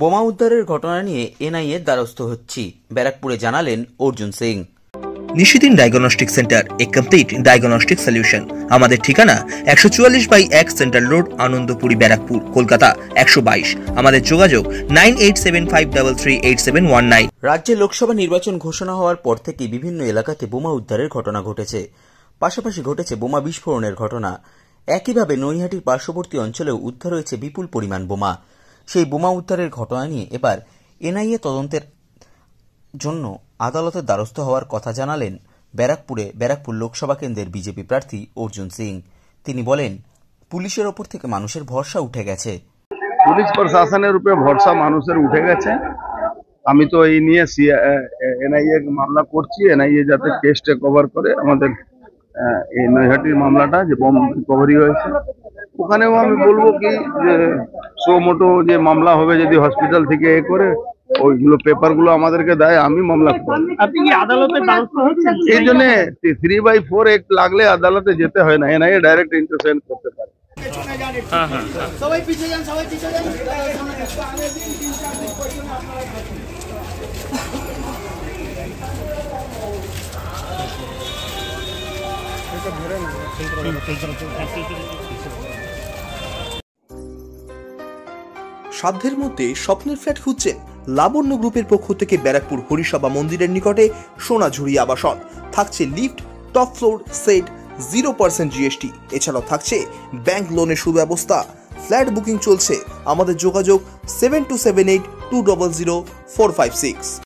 বোমা উদ্ধারের ঘটনা নিয়ে এনআইএর দ্বারস্থ হচ্ছি, ব্যারাকপুরে জানালেন অর্জুন সিং। নিশিদিন ডায়াগনস্টিক সেন্টার, এ কমপ্লিট ডায়াগনস্টিক সলিউশন। আমাদের ঠিকানা 144/1 সেন্ট্রাল রোড, আনন্দপুরি, ব্যারাকপুর, কলকাতা 122। আমাদের যোগাযোগ 9875338719। রাজ্যে লোকসভা নির্বাচন ঘোষণা হওয়ার পর থেকে বিভিন্ন এলাকাতে বোমা উদ্ধারের ঘটনা ঘটেছে, পাশাপাশি ঘটেছে বোমা বিস্ফোরণের ঘটনা। একইভাবে নৈহাটির পার্শ্ববর্তী অঞ্চলেও উদ্ধার হয়েছে বিপুল পরিমাণ বোমা। সেই বোমা উদ্ধারের ঘটনা নিয়ে এবার এনআইএ তদন্তের জন্য আদালতের দ্বারস্থ হওয়ার কথা জানালেন ব্যারাকপুর লোকসভা কেন্দ্রের বিজেপি প্রার্থী অর্জুন সিং। তিনি বলেন, পুলিশের ওপর থেকে মানুষের ভরসা উঠে গেছে। পুলিশ প্রশাসনের উপরে ভরসা মানুষের উঠে গেছে। আমি তো এই নিয়ে এনআইএ মামলা করছি, এনআইএ যাতে কেসটা কভার করে। আমাদের এই নৈহাটির মামলাটা যে বম রিকভারি হয়েছে, ওখানেও আমি বলবো কি যে সো মোটো যে মামলা হবে, যদি হসপিটাল থেকে এ করে ওইগুলো পেপারগুলো আমাদেরকে দেয়, আমি মামলা করব। এই জন্য 3/4 অ্যাক্ট লাগলে আদালতে যেতে হয় না, এনআইএ ডাইরেক্ট ইন্টারফেয়ার করতে পারে। সাধ্যের মধ্যে স্বপ্নের ফ্ল্যাট খুঁজছেন? লাবণ্য গ্রুপের পক্ষ থেকে ব্যারাকপুর হরিসভা মন্দিরের নিকটে সোনাঝুরি আবাসন। থাকছে lift, top floor, set, 0% GST. এছাড়াও থাকছে ব্যাংক লোনের সুব্যবস্থা। ফ্ল্যাট বুকিং চলছে। আমাদের যোগাযোগ 7278200456।